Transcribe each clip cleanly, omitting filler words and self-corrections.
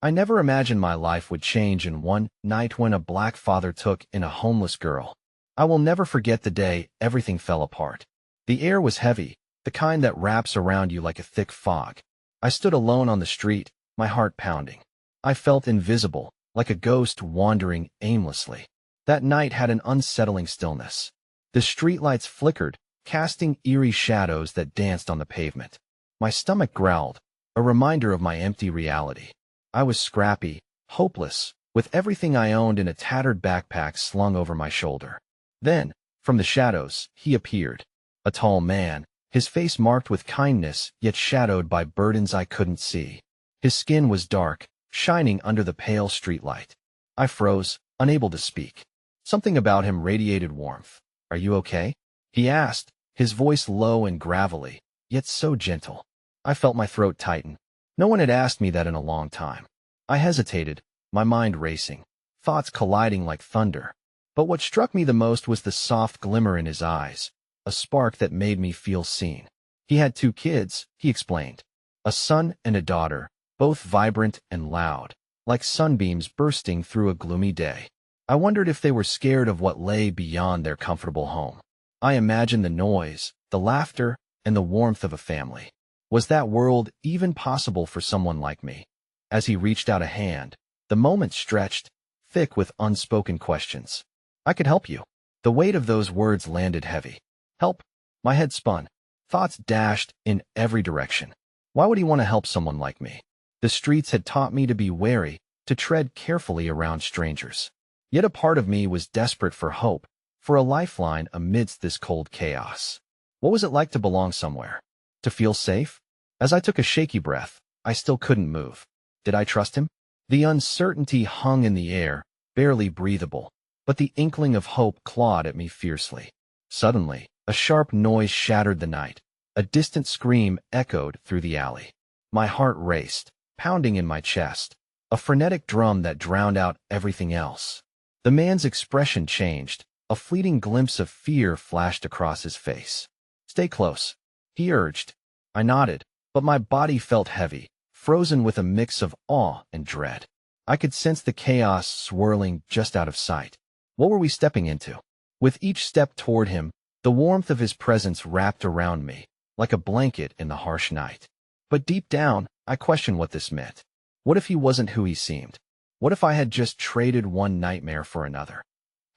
I never imagined my life would change in one night when a black father took in a homeless girl. I will never forget the day everything fell apart. The air was heavy, the kind that wraps around you like a thick fog. I stood alone on the street, my heart pounding. I felt invisible, like a ghost wandering aimlessly. That night had an unsettling stillness. The streetlights flickered, casting eerie shadows that danced on the pavement. My stomach growled, a reminder of my empty reality. I was scrappy, hopeless, with everything I owned in a tattered backpack slung over my shoulder. Then, from the shadows, he appeared. A tall man, his face marked with kindness yet shadowed by burdens I couldn't see. His skin was dark, shining under the pale streetlight. I froze, unable to speak. Something about him radiated warmth. "Are you okay?" he asked, his voice low and gravelly, yet so gentle. I felt my throat tighten. No one had asked me that in a long time. I hesitated, my mind racing, thoughts colliding like thunder. But what struck me the most was the soft glimmer in his eyes, a spark that made me feel seen. He had 2 kids, he explained, a son and a daughter, both vibrant and loud, like sunbeams bursting through a gloomy day. I wondered if they were scared of what lay beyond their comfortable home. I imagined the noise, the laughter, and the warmth of a family. Was that world even possible for someone like me? As he reached out a hand, the moment stretched, thick with unspoken questions. "I could help you." The weight of those words landed heavy. Help? My head spun. Thoughts dashed in every direction. Why would he want to help someone like me? The streets had taught me to be wary, to tread carefully around strangers. Yet a part of me was desperate for hope, for a lifeline amidst this cold chaos. What was it like to belong somewhere? To feel safe? As I took a shaky breath, I still couldn't move. Did I trust him? The uncertainty hung in the air, barely breathable, but the inkling of hope clawed at me fiercely. Suddenly, a sharp noise shattered the night. A distant scream echoed through the alley. My heart raced, pounding in my chest, a frenetic drum that drowned out everything else. The man's expression changed, a fleeting glimpse of fear flashed across his face. "Stay close," he urged. I nodded, but my body felt heavy, frozen with a mix of awe and dread. I could sense the chaos swirling just out of sight. What were we stepping into? With each step toward him, the warmth of his presence wrapped around me, like a blanket in the harsh night. But deep down, I questioned what this meant. What if he wasn't who he seemed? What if I had just traded one nightmare for another?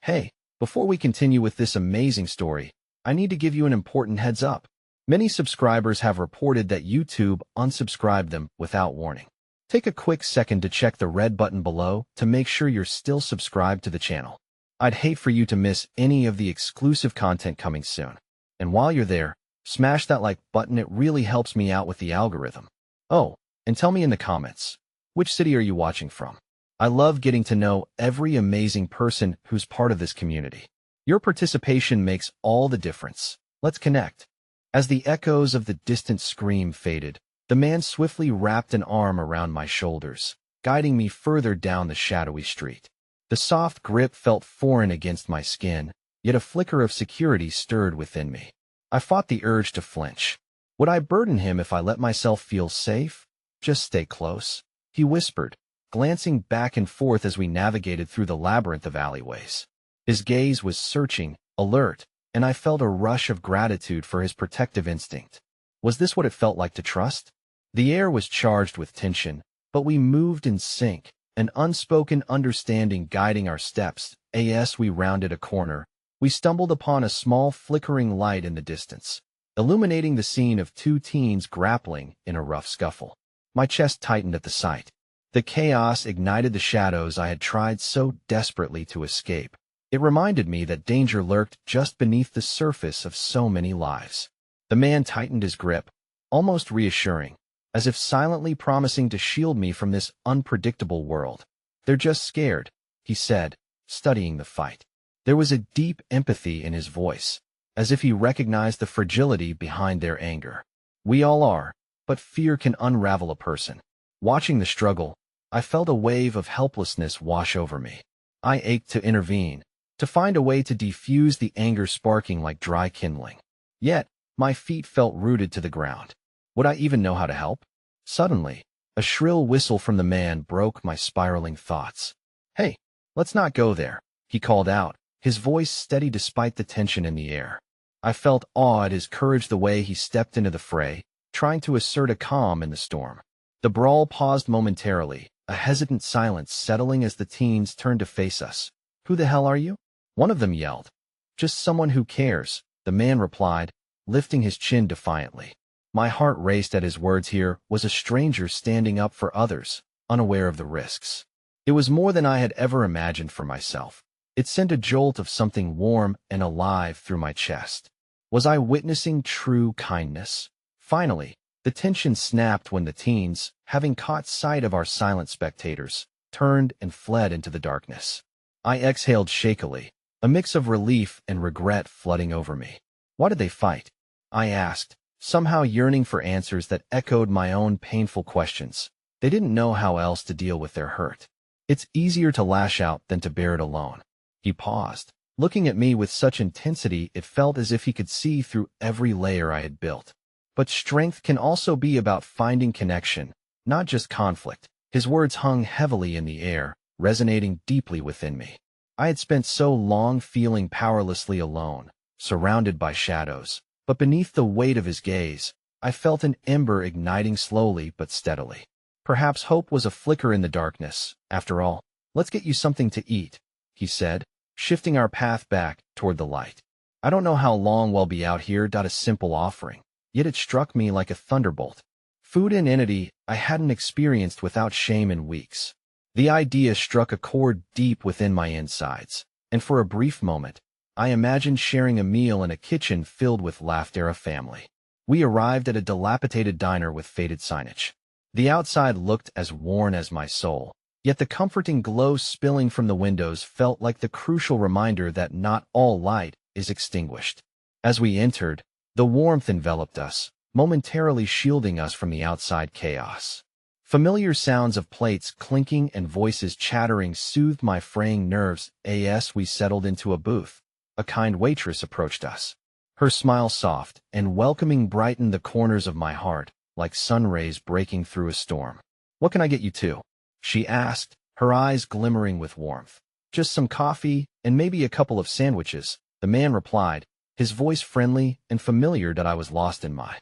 Hey, before we continue with this amazing story, I need to give you an important heads up. Many subscribers have reported that YouTube unsubscribed them without warning. Take a quick second to check the red button below to make sure you're still subscribed to the channel. I'd hate for you to miss any of the exclusive content coming soon. And while you're there, smash that like button, it really helps me out with the algorithm. Oh, and tell me in the comments, which city are you watching from? I love getting to know every amazing person who's part of this community. Your participation makes all the difference. Let's connect. As the echoes of the distant scream faded, the man swiftly wrapped an arm around my shoulders, guiding me further down the shadowy street. The soft grip felt foreign against my skin, yet a flicker of security stirred within me. I fought the urge to flinch. Would I burden him if I let myself feel safe? "Just stay close," he whispered, glancing back and forth as we navigated through the labyrinth of alleyways. His gaze was searching, alert, and I felt a rush of gratitude for his protective instinct. Was this what it felt like to trust? The air was charged with tension, but we moved in sync, an unspoken understanding guiding our steps. As we rounded a corner, we stumbled upon a small flickering light in the distance, illuminating the scene of 2 teens grappling in a rough scuffle. My chest tightened at the sight. The chaos ignited the shadows I had tried so desperately to escape. It reminded me that danger lurked just beneath the surface of so many lives. The man tightened his grip, almost reassuring, as if silently promising to shield me from this unpredictable world. "They're just scared," he said, studying the fight. There was a deep empathy in his voice, as if he recognized the fragility behind their anger. We all are, but fear can unravel a person. Watching the struggle, I felt a wave of helplessness wash over me. I ached to intervene, to find a way to defuse the anger sparking like dry kindling. Yet, my feet felt rooted to the ground. Would I even know how to help? Suddenly, A shrill whistle from the man broke my spiraling thoughts. "Hey, let's not go there," he called out, his voice steady despite the tension in the air. I felt awe at his courage the way he stepped into the fray, trying to assert a calm in the storm. The brawl paused momentarily, a hesitant silence settling as the teens turned to face us. "Who the hell are you?" one of them yelled. "Just someone who cares," the man replied, lifting his chin defiantly. My heart raced at his words. Here was a stranger standing up for others, unaware of the risks. It was more than I had ever imagined for myself. It sent a jolt of something warm and alive through my chest. Was I witnessing true kindness? Finally, the tension snapped when the teens, having caught sight of our silent spectators, turned and fled into the darkness. I exhaled shakily, a mix of relief and regret flooding over me. "Why did they fight?" I asked, somehow yearning for answers that echoed my own painful questions. They didn't know how else to deal with their hurt. "It's easier to lash out than to bear it alone." He paused, looking at me with such intensity it felt as if he could see through every layer I had built. "But strength can also be about finding connection, not just conflict." His words hung heavily in the air, resonating deeply within me. I had spent so long feeling powerlessly alone, surrounded by shadows, but beneath the weight of his gaze, I felt an ember igniting slowly but steadily. Perhaps hope was a flicker in the darkness. "After all, let's get you something to eat," he said, shifting our path back toward the light. "I don't know how long we'll be out here." A simple offering, yet it struck me like a thunderbolt. Food and entity I hadn't experienced without shame in weeks. The idea struck a chord deep within my insides, and for a brief moment, I imagined sharing a meal in a kitchen filled with laughter. A family. We arrived at a dilapidated diner with faded signage. The outside looked as worn as my soul, yet the comforting glow spilling from the windows felt like the crucial reminder that not all light is extinguished. As we entered, the warmth enveloped us, momentarily shielding us from the outside chaos. Familiar sounds of plates clinking and voices chattering soothed my fraying nerves. As we settled into a booth, a kind waitress approached us. Her smile, soft and welcoming, brightened the corners of my heart, like sun rays breaking through a storm. "What can I get you to?" she asked, her eyes glimmering with warmth. "Just some coffee and maybe a couple of sandwiches," the man replied, his voice friendly and familiar. I was lost in my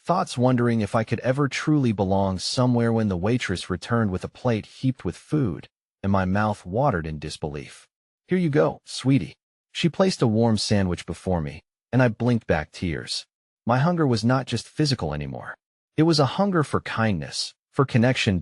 thoughts, wondering if I could ever truly belong somewhere when the waitress returned with a plate heaped with food, and my mouth watered in disbelief. "Here you go, sweetie." She placed a warm sandwich before me, and I blinked back tears. My hunger was not just physical anymore. It was a hunger for kindness, for connection.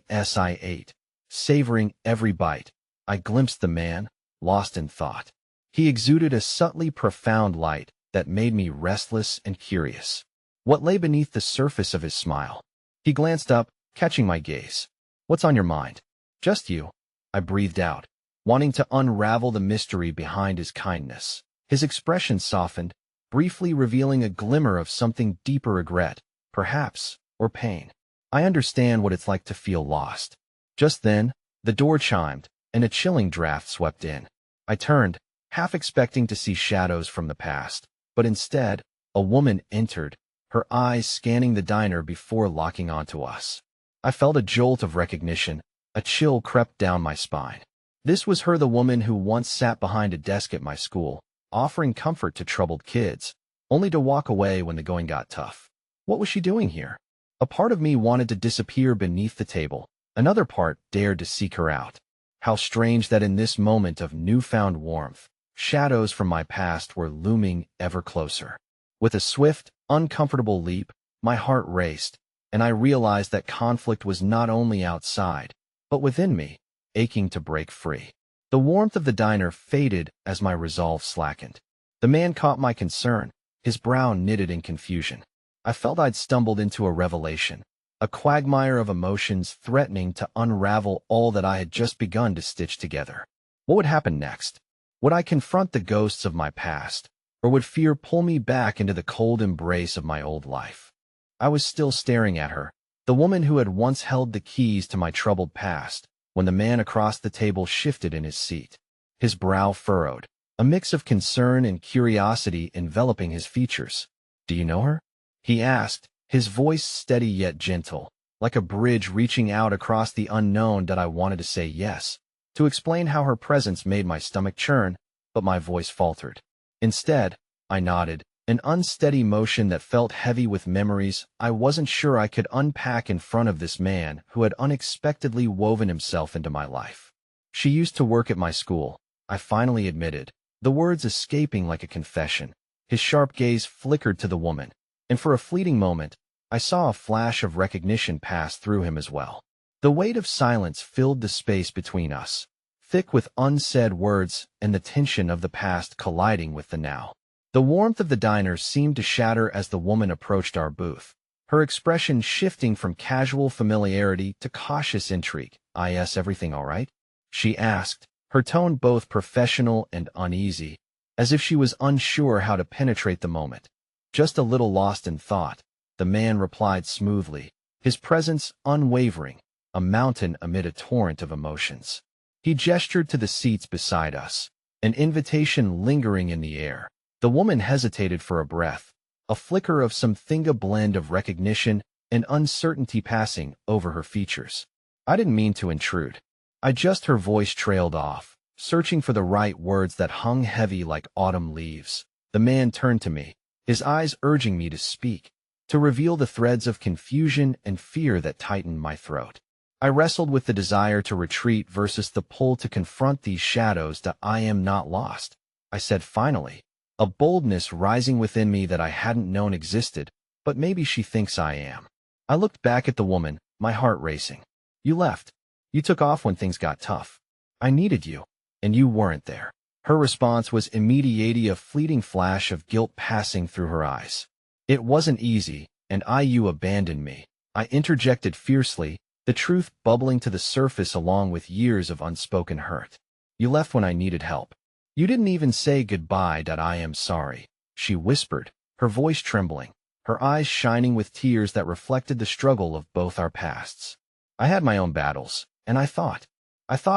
As I ate, savoring every bite, I glimpsed the man, lost in thought. He exuded a subtly profound light that made me restless and curious. What lay beneath the surface of his smile? He glanced up, catching my gaze. "What's on your mind?" "Just you," I breathed out, wanting to unravel the mystery behind his kindness. His expression softened, briefly revealing a glimmer of something deeper: regret, perhaps, or pain. "I understand what it's like to feel lost." Just then, the door chimed, and a chilling draft swept in. I turned, half expecting to see shadows from the past, but instead, a woman entered, her eyes scanning the diner before locking onto us. I felt a jolt of recognition, a chill crept down my spine. This was her, the woman who once sat behind a desk at my school, offering comfort to troubled kids, only to walk away when the going got tough. What was she doing here? A part of me wanted to disappear beneath the table, another part dared to seek her out. How strange that in this moment of newfound warmth, shadows from my past were looming ever closer. With a swift, uncomfortable leap, my heart raced, and I realized that conflict was not only outside, but within me, aching to break free. The warmth of the diner faded as my resolve slackened. The man caught my concern, his brow knitted in confusion. I felt I'd stumbled into a revelation, a quagmire of emotions threatening to unravel all that I had just begun to stitch together. What would happen next? Would I confront the ghosts of my past, or would fear pull me back into the cold embrace of my old life? I was still staring at her, the woman who had once held the keys to my troubled past, when the man across the table shifted in his seat. His brow furrowed, a mix of concern and curiosity enveloping his features. "Do you know her?" he asked, his voice steady yet gentle, like a bridge reaching out across the unknown that I wanted to say yes, to explain how her presence made my stomach churn, but my voice faltered. Instead, I nodded, an unsteady motion that felt heavy with memories I wasn't sure I could unpack in front of this man who had unexpectedly woven himself into my life. She used to work at my school, I finally admitted, the words escaping like a confession. His sharp gaze flickered to the woman, and for a fleeting moment, I saw a flash of recognition pass through him as well. The weight of silence filled the space between us, thick with unsaid words and the tension of the past colliding with the now. The warmth of the diner seemed to shatter as the woman approached our booth, her expression shifting from casual familiarity to cautious intrigue. "Is everything all right?" she asked, her tone both professional and uneasy, as if she was unsure how to penetrate the moment. "Just a little lost in thought," the man replied smoothly, his presence unwavering, a mountain amid a torrent of emotions. He gestured to the seats beside us, an invitation lingering in the air. The woman hesitated for a breath, a flicker of some thinga blend of recognition and uncertainty passing over her features. "I didn't mean to intrude. Her voice trailed off, searching for the right words that hung heavy like autumn leaves. The man turned to me, his eyes urging me to speak, to reveal the threads of confusion and fear that tightened my throat. I wrestled with the desire to retreat versus the pull to confront these shadows. "That I am not lost," I said finally, a boldness rising within me that I hadn't known existed, "but maybe she thinks I am." I looked back at the woman, my heart racing. "You left. You took off when things got tough. I needed you, and you weren't there." Her response was immediately, a fleeting flash of guilt passing through her eyes. "It wasn't easy, and you abandoned me," I interjected fiercely, the truth bubbling to the surface along with years of unspoken hurt. "You left when I needed help. You didn't even say goodbye. "That I am sorry," she whispered, her voice trembling, her eyes shining with tears that reflected the struggle of both our pasts. "I had my own battles, and I thought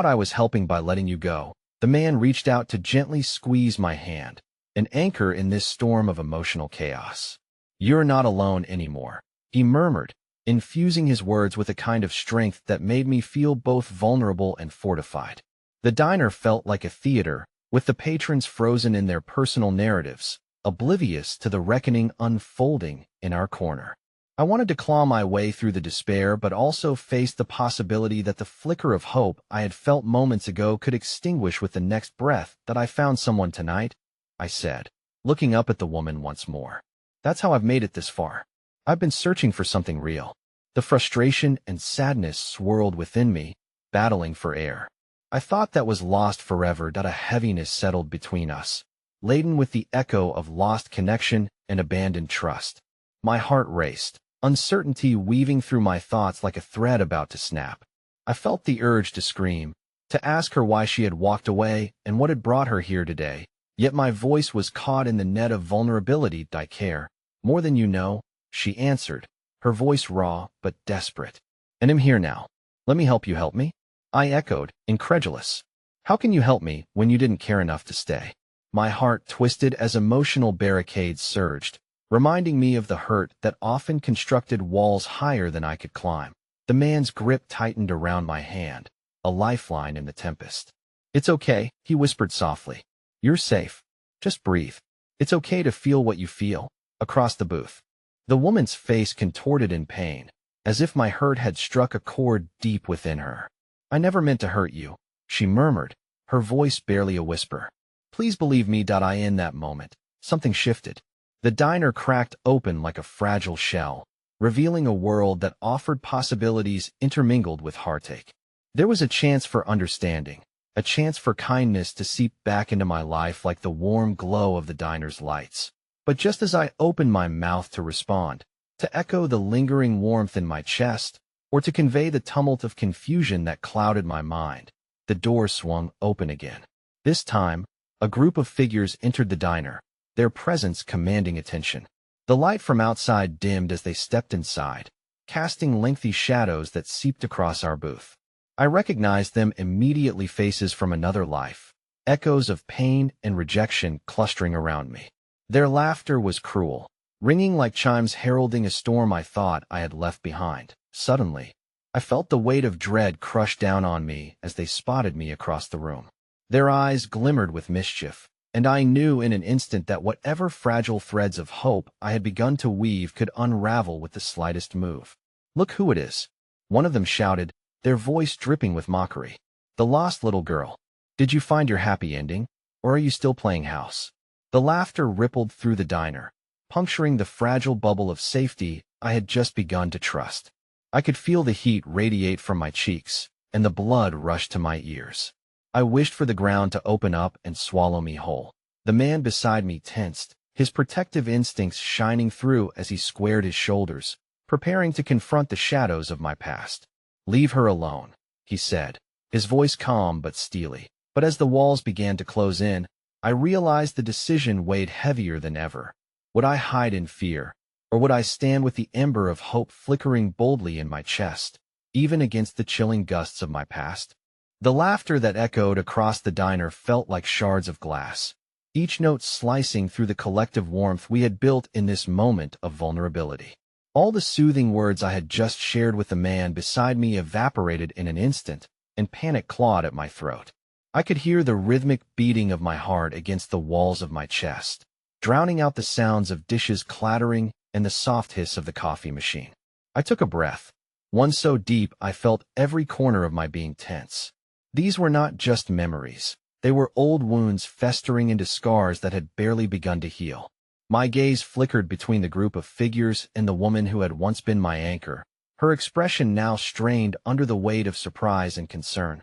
I was helping by letting you go." The man reached out to gently squeeze my hand, an anchor in this storm of emotional chaos. "You're not alone anymore," he murmured, infusing his words with a kind of strength that made me feel both vulnerable and fortified. The diner felt like a theater, with the patrons frozen in their personal narratives, oblivious to the reckoning unfolding in our corner. I wanted to claw my way through the despair, but also faced the possibility that the flicker of hope I had felt moments ago could extinguish with the next breath. "That I found someone tonight," I said, looking up at the woman once more. "That's how I've made it this far. I've been searching for something real." The frustration and sadness swirled within me, battling for air. I thought that was lost forever. "That a heaviness settled between us, laden with the echo of lost connection and abandoned trust." My heart raced, uncertainty weaving through my thoughts like a thread about to snap. I felt the urge to scream, to ask her why she had walked away and what had brought her here today, yet my voice was caught in the net of vulnerability. "I care, more than you know," she answered, her voice raw but desperate. "And I'm here now. Let me help you help me?" I echoed, incredulous. "How can you help me when you didn't care enough to stay?" My heart twisted as emotional barricades surged, reminding me of the hurt that often constructed walls higher than I could climb. The man's grip tightened around my hand, a lifeline in the tempest. "It's okay," he whispered softly. "You're safe. Just breathe. It's okay to feel what you feel." Across the booth, the woman's face contorted in pain, as if my hurt had struck a chord deep within her. "I never meant to hurt you," she murmured, her voice barely a whisper. "Please believe me." In that moment, something shifted. The diner cracked open like a fragile shell, revealing a world that offered possibilities intermingled with heartache. There was a chance for understanding, a chance for kindness to seep back into my life like the warm glow of the diner's lights. But just as I opened my mouth to respond, to echo the lingering warmth in my chest, or to convey the tumult of confusion that clouded my mind, the door swung open again. This time, a group of figures entered the diner, their presence commanding attention. The light from outside dimmed as they stepped inside, casting lengthy shadows that seeped across our booth. I recognized them immediately, faces from another life, echoes of pain and rejection clustering around me. Their laughter was cruel, ringing like chimes heralding a storm I thought I had left behind. Suddenly, I felt the weight of dread crush down on me as they spotted me across the room. Their eyes glimmered with mischief, and I knew in an instant that whatever fragile threads of hope I had begun to weave could unravel with the slightest move. "Look who it is," one of them shouted, their voice dripping with mockery. "The lost little girl. Did you find your happy ending, or are you still playing house?" The laughter rippled through the diner, puncturing the fragile bubble of safety I had just begun to trust. I could feel the heat radiate from my cheeks, and the blood rush to my ears. I wished for the ground to open up and swallow me whole. The man beside me tensed, his protective instincts shining through as he squared his shoulders, preparing to confront the shadows of my past. "Leave her alone," he said, his voice calm but steely. But as the walls began to close in, I realized the decision weighed heavier than ever. Would I hide in fear, or would I stand with the ember of hope flickering boldly in my chest, even against the chilling gusts of my past? The laughter that echoed across the diner felt like shards of glass, each note slicing through the collective warmth we had built in this moment of vulnerability. All the soothing words I had just shared with the man beside me evaporated in an instant, and panic clawed at my throat. I could hear the rhythmic beating of my heart against the walls of my chest, drowning out the sounds of dishes clattering and the soft hiss of the coffee machine. I took a breath, one so deep I felt every corner of my being tense. These were not just memories. They were old wounds festering into scars that had barely begun to heal. My gaze flickered between the group of figures and the woman who had once been my anchor, her expression now strained under the weight of surprise and concern.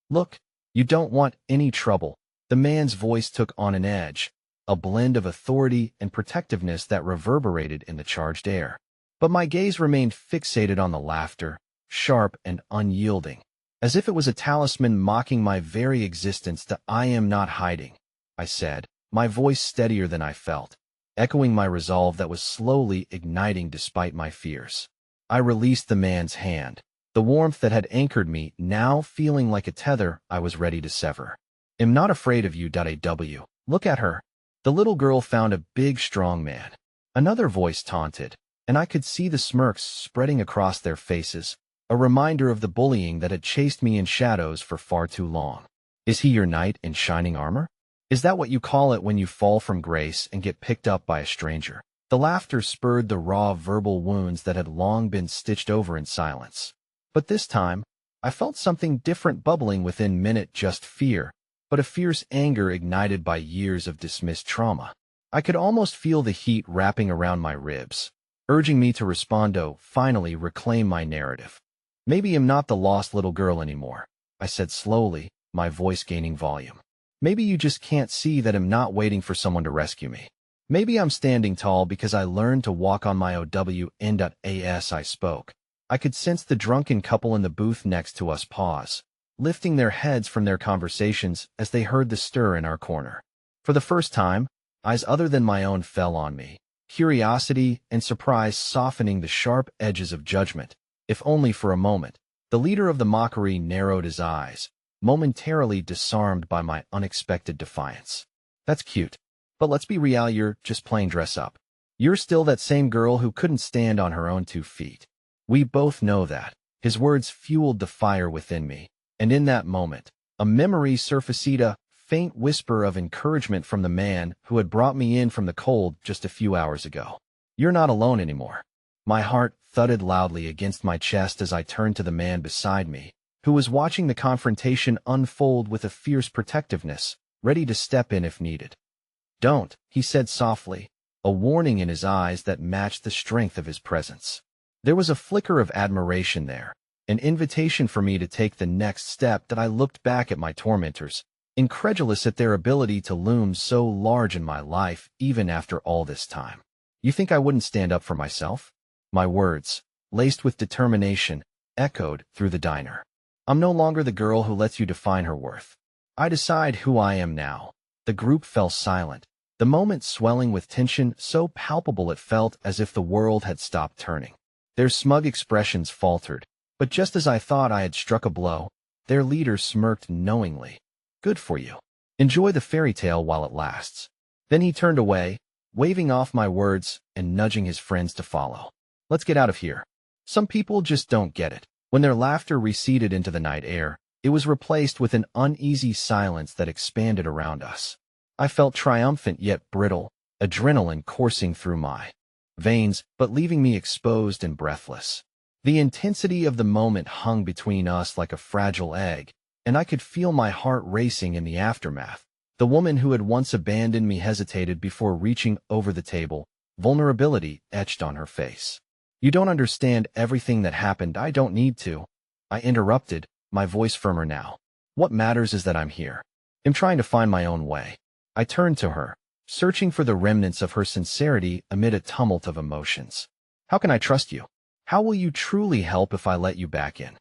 "Look, you don't want any trouble." The man's voice took on an edge, a blend of authority and protectiveness that reverberated in the charged air. But my gaze remained fixated on the laughter, sharp and unyielding, as if it was a talisman mocking my very existence. "I am not hiding," I said, my voice steadier than I felt, echoing my resolve that was slowly igniting despite my fears. I released the man's hand, the warmth that had anchored me now feeling like a tether I was ready to sever. "I'm not afraid of you. AW. Look at her." The little girl found a big, strong man. Another voice taunted, and I could see the smirks spreading across their faces, a reminder of the bullying that had chased me in shadows for far too long. "Is he your knight in shining armor? Is that what you call it when you fall from grace and get picked up by a stranger?" The laughter spurred the raw verbal wounds that had long been stitched over in silence. But this time, I felt something different bubbling within me, not just fear, but a fierce anger ignited by years of dismissed trauma. I could almost feel the heat wrapping around my ribs, urging me to respond, to finally reclaim my narrative. "Maybe I'm not the lost little girl anymore," I said slowly, my voice gaining volume. "Maybe you just can't see that I'm not waiting for someone to rescue me. Maybe I'm standing tall because I learned to walk on my own." As I spoke, I could sense the drunken couple in the booth next to us pause, lifting their heads from their conversations as they heard the stir in our corner. For the first time, eyes other than my own fell on me, curiosity and surprise softening the sharp edges of judgment, if only for a moment. The leader of the mockery narrowed his eyes, momentarily disarmed by my unexpected defiance. "That's cute. But let's be real, you're just playing dress up. You're still that same girl who couldn't stand on her own 2 feet. We both know that." His words fueled the fire within me, and in that moment, a memory surfaced, a faint whisper of encouragement from the man who had brought me in from the cold just a few hours ago. "You're not alone anymore." My heart thudded loudly against my chest as I turned to the man beside me, who was watching the confrontation unfold with a fierce protectiveness, ready to step in if needed. "Don't," he said softly, a warning in his eyes that matched the strength of his presence. There was a flicker of admiration there, an invitation for me to take the next step. That I looked back at my tormentors, incredulous at their ability to loom so large in my life even after all this time. "You think I wouldn't stand up for myself?" My words, laced with determination, echoed through the diner. "I'm no longer the girl who lets you define her worth. I decide who I am now." The group fell silent, the moment swelling with tension so palpable it felt as if the world had stopped turning. Their smug expressions faltered, but just as I thought I had struck a blow, their leader smirked knowingly. "Good for you. Enjoy the fairy tale while it lasts." Then he turned away, waving off my words and nudging his friends to follow. "Let's get out of here." Some people just don't get it. When their laughter receded into the night air, it was replaced with an uneasy silence that expanded around us. I felt triumphant yet brittle, adrenaline coursing through my veins, but leaving me exposed and breathless. The intensity of the moment hung between us like a fragile egg, and I could feel my heart racing in the aftermath. The woman who had once abandoned me hesitated before reaching over the table, vulnerability etched on her face. You don't understand everything that happened. I don't need to. I interrupted, my voice firmer now. What matters is that I'm here. I'm trying to find my own way. I turned to her, searching for the remnants of her sincerity amid a tumult of emotions. How can I trust you? How will you truly help if I let you back in?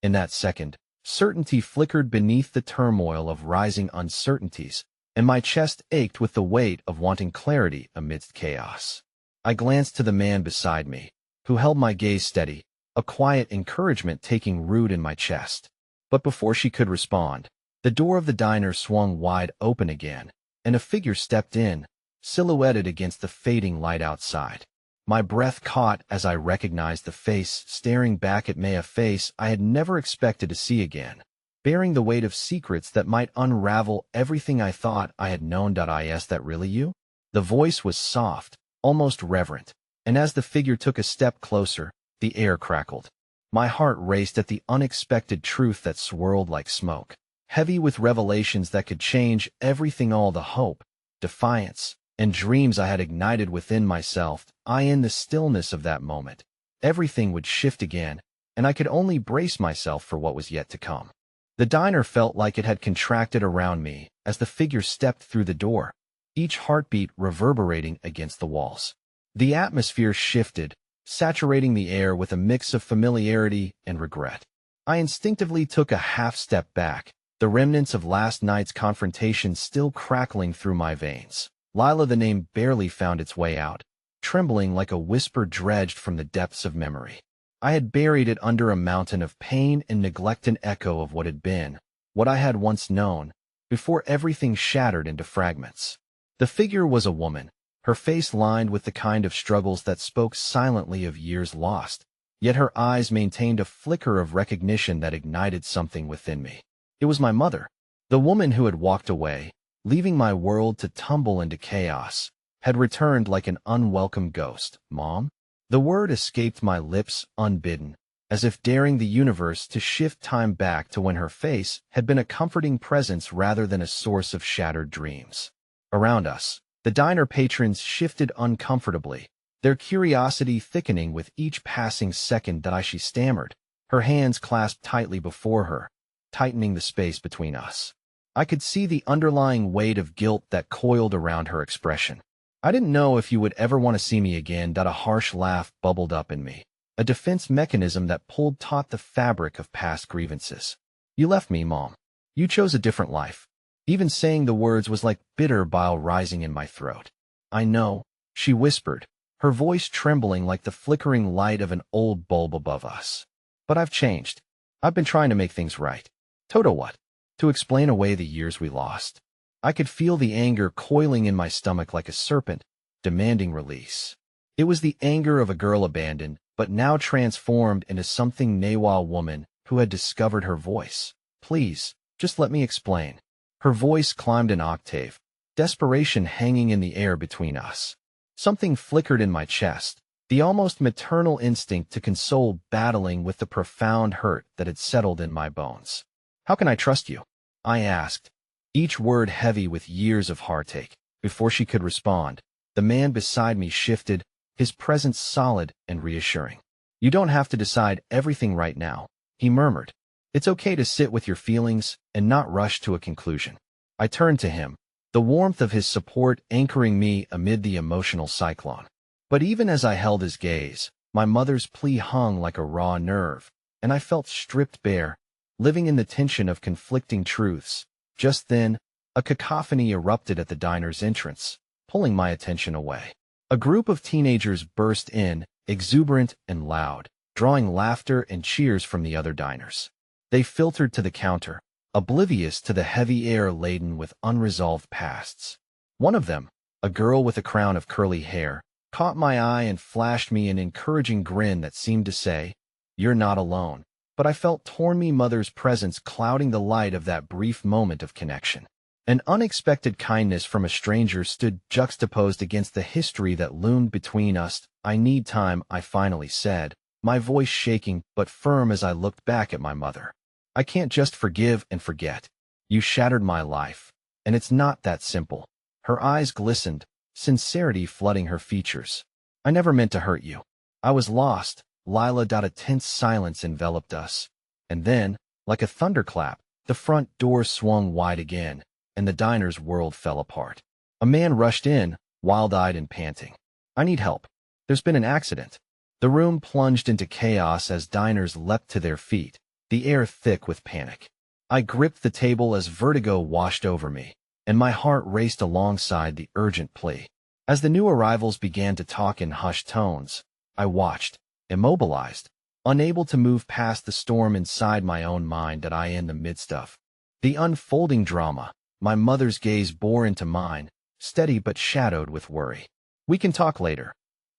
In that second, certainty flickered beneath the turmoil of rising uncertainties, and my chest ached with the weight of wanting clarity amidst chaos. I glanced to the man beside me, who held my gaze steady, a quiet encouragement taking root in my chest. But before she could respond, the door of the diner swung wide open again, and a figure stepped in, silhouetted against the fading light outside. My breath caught as I recognized the face staring back at me, a face I had never expected to see again, bearing the weight of secrets that might unravel everything I thought I had known. Is that really you? The voice was soft, almost reverent, and as the figure took a step closer, the air crackled. My heart raced at the unexpected truth that swirled like smoke, heavy with revelations that could change everything. All the hope, defiance, and dreams I had ignited within myself. In the stillness of that moment, everything would shift again, and I could only brace myself for what was yet to come. The diner felt like it had contracted around me as the figure stepped through the door, each heartbeat reverberating against the walls. The atmosphere shifted, saturating the air with a mix of familiarity and regret. I instinctively took a half-step back, the remnants of last night's confrontation still crackling through my veins. Lila, the name barely found its way out, trembling like a whisper dredged from the depths of memory. I had buried it under a mountain of pain and neglect, an echo of what had been, what I had once known, before everything shattered into fragments. The figure was a woman, her face lined with the kind of struggles that spoke silently of years lost, yet her eyes maintained a flicker of recognition that ignited something within me. It was my mother, the woman who had walked away, leaving my world to tumble into chaos, had returned like an unwelcome ghost. Mom? The word escaped my lips unbidden, as if daring the universe to shift time back to when her face had been a comforting presence rather than a source of shattered dreams. Around us, the diner patrons shifted uncomfortably, their curiosity thickening with each passing second. She stammered, her hands clasped tightly before her, tightening the space between us. I could see the underlying weight of guilt that coiled around her expression. I didn't know if you would ever want to see me again. A harsh laugh bubbled up in me, a defense mechanism that pulled taut the fabric of past grievances. You left me, Mom. You chose a different life. Even saying the words was like bitter bile rising in my throat. I know, she whispered, her voice trembling like the flickering light of an old bulb above us. But I've changed. I've been trying to make things right. Toto what? To explain away the years we lost. I could feel the anger coiling in my stomach like a serpent, demanding release. It was the anger of a girl abandoned, but now transformed into something Nawa woman who had discovered her voice. Please, just let me explain. Her voice climbed an octave, desperation hanging in the air between us. Something flickered in my chest, the almost maternal instinct to console battling with the profound hurt that had settled in my bones. How can I trust you? I asked, each word heavy with years of heartache. Before she could respond, the man beside me shifted, his presence solid and reassuring. You don't have to decide everything right now, he murmured. It's okay to sit with your feelings and not rush to a conclusion. I turned to him, the warmth of his support anchoring me amid the emotional cyclone. But even as I held his gaze, my mother's plea hung like a raw nerve, and I felt stripped bare, living in the tension of conflicting truths. Just then, a cacophony erupted at the diner's entrance, pulling my attention away. A group of teenagers burst in, exuberant and loud, drawing laughter and cheers from the other diners. They filtered to the counter, oblivious to the heavy air laden with unresolved pasts. One of them, a girl with a crown of curly hair, caught my eye and flashed me an encouraging grin that seemed to say, "You're not alone." But I felt torn, my mother's presence clouding the light of that brief moment of connection. An unexpected kindness from a stranger stood juxtaposed against the history that loomed between us. "I need time," I finally said, my voice shaking but firm as I looked back at my mother. "I can't just forgive and forget. You shattered my life, and it's not that simple." Her eyes glistened, sincerity flooding her features. "I never meant to hurt you. I was lost." Lila. A tense silence enveloped us. And then, like a thunderclap, the front door swung wide again, and the diner's world fell apart. A man rushed in, wild-eyed and panting. "I need help. There's been an accident." The room plunged into chaos as diners leapt to their feet, the air thick with panic. I gripped the table as vertigo washed over me, and my heart raced alongside the urgent plea. As the new arrivals began to talk in hushed tones, I watched, immobilized, unable to move past the storm inside my own mind that I in the midst of. The unfolding drama, my mother's gaze bore into mine, steady but shadowed with worry. "We can talk later,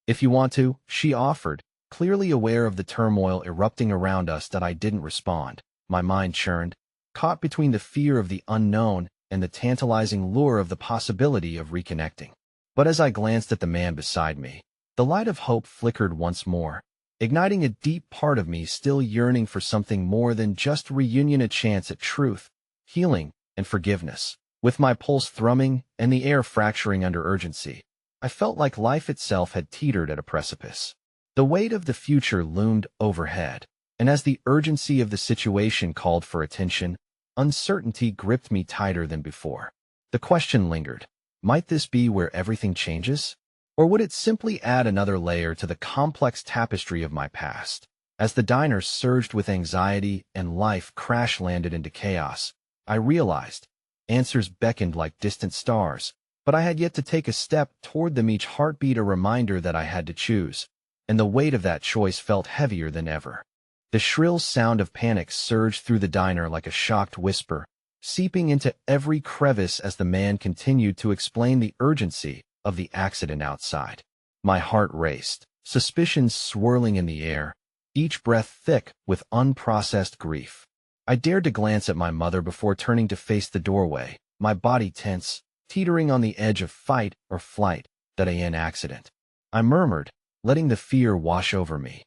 if you want to," she offered, clearly aware of the turmoil erupting around us. That I didn't respond. My mind churned, caught between the fear of the unknown and the tantalizing lure of the possibility of reconnecting. But as I glanced at the man beside me, the light of hope flickered once more, igniting a deep part of me still yearning for something more than just reunion, a chance at truth, healing, and forgiveness. With my pulse thrumming and the air fracturing under urgency, I felt like life itself had teetered at a precipice. The weight of the future loomed overhead, and as the urgency of the situation called for attention, uncertainty gripped me tighter than before. The question lingered: might this be where everything changes? Or would it simply add another layer to the complex tapestry of my past? As the diner surged with anxiety and life crash-landed into chaos, I realized answers beckoned like distant stars, but I had yet to take a step toward them, each heartbeat a reminder that I had to choose, and the weight of that choice felt heavier than ever. The shrill sound of panic surged through the diner like a shocked whisper, seeping into every crevice as the man continued to explain the urgency of the accident outside. My heart raced, suspicions swirling in the air, each breath thick with unprocessed grief. I dared to glance at my mother before turning to face the doorway, my body tense, teetering on the edge of fight or flight. "That an accident?" I murmured, letting the fear wash over me.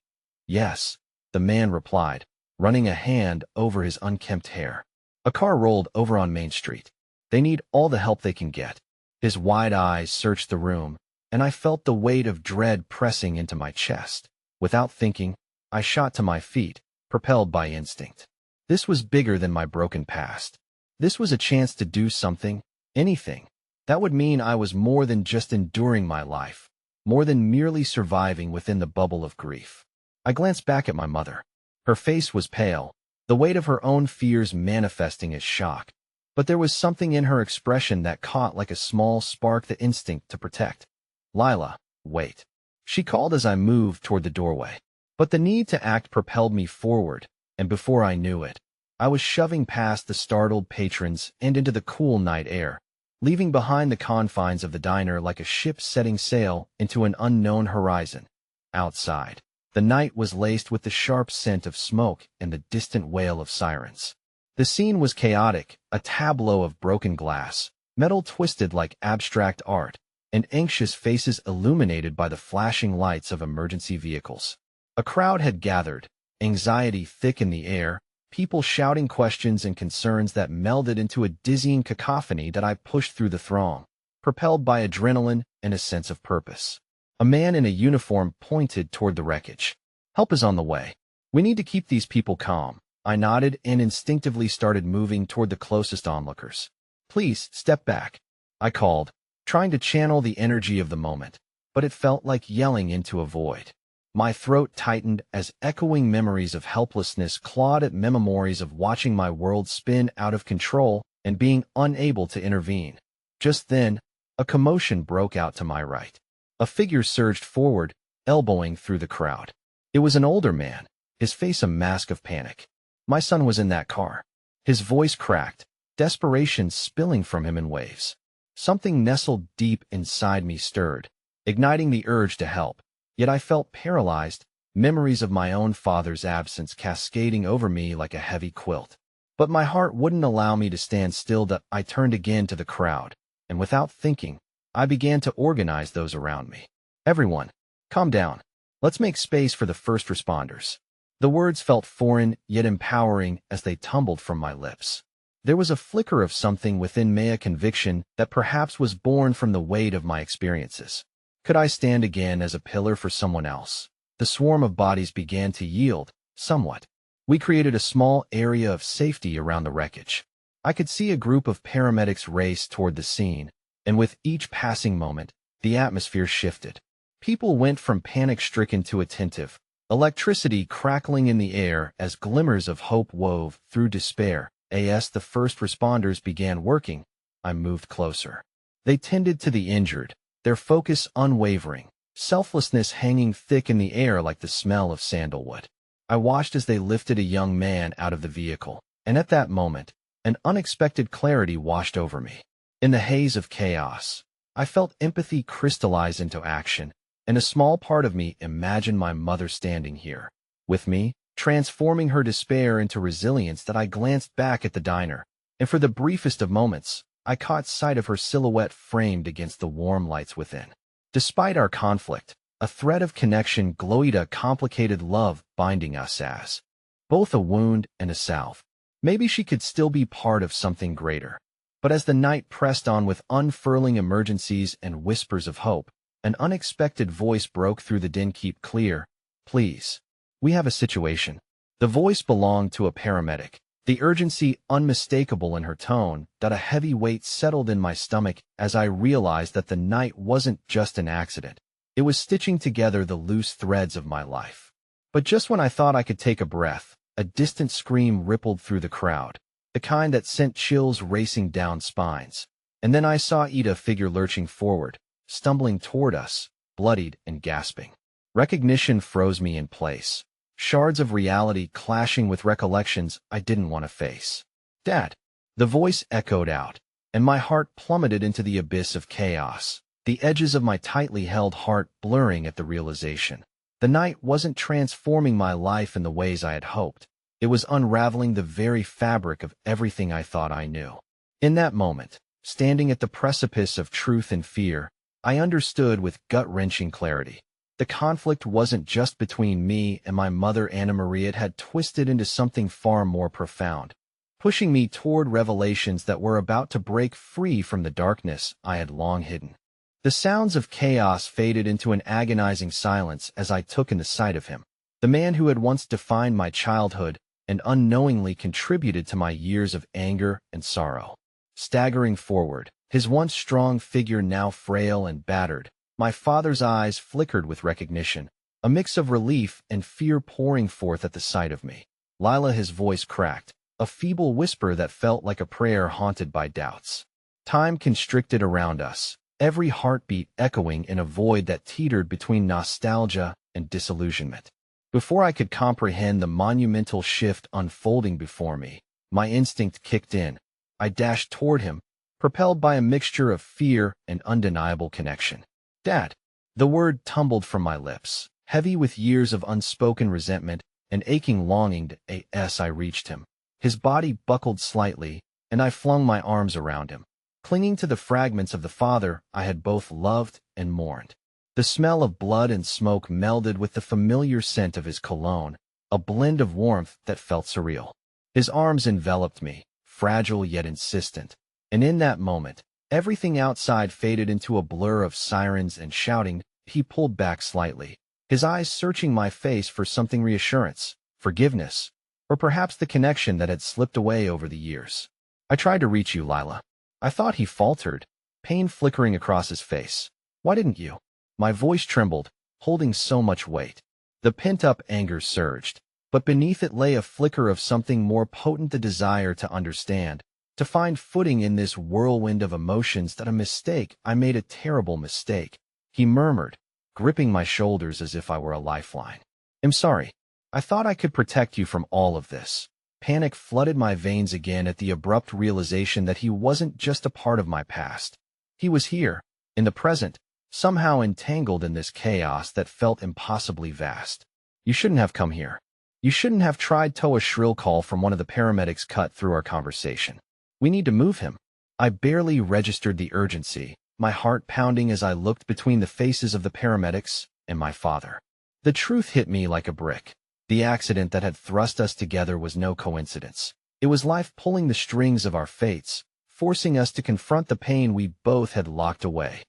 "Yes," the man replied, running a hand over his unkempt hair. "A car rolled over on Main Street. They need all the help they can get." His wide eyes searched the room, and I felt the weight of dread pressing into my chest. Without thinking, I shot to my feet, propelled by instinct. This was bigger than my broken past. This was a chance to do something, anything. That would mean I was more than just enduring my life, more than merely surviving within the bubble of grief. I glanced back at my mother. Her face was pale, the weight of her own fears manifesting as shock. But there was something in her expression that caught like a small spark, the instinct to protect. "Lila, wait," she called as I moved toward the doorway. But the need to act propelled me forward, and before I knew it, I was shoving past the startled patrons and into the cool night air, leaving behind the confines of the diner like a ship setting sail into an unknown horizon. Outside, the night was laced with the sharp scent of smoke and the distant wail of sirens. The scene was chaotic, a tableau of broken glass, metal twisted like abstract art, and anxious faces illuminated by the flashing lights of emergency vehicles. A crowd had gathered, anxiety thick in the air, people shouting questions and concerns that melded into a dizzying cacophony. That I pushed through the throng, propelled by adrenaline and a sense of purpose. A man in a uniform pointed toward the wreckage. "Help is on the way. We need to keep these people calm." I nodded and instinctively started moving toward the closest onlookers. "Please, step back," I called, trying to channel the energy of the moment, but it felt like yelling into a void. My throat tightened as echoing memories of helplessness clawed at memories of watching my world spin out of control and being unable to intervene. Just then, a commotion broke out to my right. A figure surged forward, elbowing through the crowd. It was an older man, his face a mask of panic. My son was in that car. His voice cracked, desperation spilling from him in waves. Something nestled deep inside me stirred. igniting the urge to help. Yet I felt paralyzed, memories of my own father's absence cascading over me like a heavy quilt. But my heart wouldn't allow me to stand still. I turned again to the crowd, and without thinking, I began to organize those around me. Everyone, calm down. Let's make space for the first responders. The words felt foreign, yet empowering as they tumbled from my lips. There was a flicker of something within me, a conviction that perhaps was born from the weight of my experiences. Could I stand again as a pillar for someone else? The swarm of bodies began to yield, somewhat. We created a small area of safety around the wreckage. I could see a group of paramedics race toward the scene, and with each passing moment, the atmosphere shifted. People went from panic-stricken to attentive, electricity crackling in the air as glimmers of hope wove through despair. As the first responders began working, I moved closer. They tended to the injured, their focus unwavering, selflessness hanging thick in the air like the smell of sandalwood. I watched as they lifted a young man out of the vehicle, and at that moment, an unexpected clarity washed over me. In the haze of chaos, I felt empathy crystallize into action, and a small part of me imagined my mother standing here, with me, transforming her despair into resilience. That I glanced back at the diner, and for the briefest of moments, I caught sight of her silhouette framed against the warm lights within. Despite our conflict, a thread of connection glowed, a complicated love binding us as both a wound and a salve. Maybe she could still be part of something greater. But as the night pressed on with unfurling emergencies and whispers of hope, an unexpected voice broke through the din. Keep clear, please. We have a situation. The voice belonged to a paramedic, the urgency unmistakable in her tone. A heavy weight settled in my stomach as I realized that the night wasn't just an accident. It was stitching together the loose threads of my life. But just when I thought I could take a breath, a distant scream rippled through the crowd, the kind that sent chills racing down spines. And then I saw Ida, figure lurching forward, stumbling toward us, bloodied and gasping. Recognition froze me in place, shards of reality clashing with recollections I didn't want to face. Dad! The voice echoed out, and my heart plummeted into the abyss of chaos, the edges of my tightly held heart blurring at the realization. The night wasn't transforming my life in the ways I had hoped. It was unraveling the very fabric of everything I thought I knew. In that moment, standing at the precipice of truth and fear, I understood with gut-wrenching clarity. The conflict wasn't just between me and my mother Anna Marie. It had twisted into something far more profound, pushing me toward revelations that were about to break free from the darkness I had long hidden. The sounds of chaos faded into an agonizing silence as I took in the sight of him, the man who had once defined my childhood and unknowingly contributed to my years of anger and sorrow. Staggering forward, his once strong figure now frail and battered, my father's eyes flickered with recognition, a mix of relief and fear pouring forth at the sight of me. Lila, his voice cracked, a feeble whisper that felt like a prayer haunted by doubts. Time constricted around us, every heartbeat echoing in a void that teetered between nostalgia and disillusionment. Before I could comprehend the monumental shift unfolding before me, my instinct kicked in. I dashed toward him, propelled by a mixture of fear and undeniable connection. Dad! The word tumbled from my lips, heavy with years of unspoken resentment and aching longing. I reached him. His body buckled slightly, and I flung my arms around him, clinging to the fragments of the father I had both loved and mourned. The smell of blood and smoke melded with the familiar scent of his cologne, a blend of warmth that felt surreal. His arms enveloped me, fragile yet insistent, and in that moment, everything outside faded into a blur of sirens and shouting. He pulled back slightly, his eyes searching my face for something: reassurance, forgiveness, or perhaps the connection that had slipped away over the years. I tried to reach you, Lila. I thought, he faltered, pain flickering across his face. Why didn't you? My voice trembled, holding so much weight. The pent-up anger surged, but beneath it lay a flicker of something more potent: the desire to understand, to find footing in this whirlwind of emotions. A mistake. I made a terrible mistake, he murmured, gripping my shoulders as if I were a lifeline. I'm sorry. I thought I could protect you from all of this. Panic flooded my veins again at the abrupt realization that he wasn't just a part of my past. He was here, in the present, somehow entangled in this chaos that felt impossibly vast. You shouldn't have come here. You shouldn't have tried to. A shrill call from one of the paramedics cut through our conversation. We need to move him. I barely registered the urgency, my heart pounding as I looked between the faces of the paramedics and my father. The truth hit me like a brick. The accident that had thrust us together was no coincidence. It was life pulling the strings of our fates, forcing us to confront the pain we both had locked away.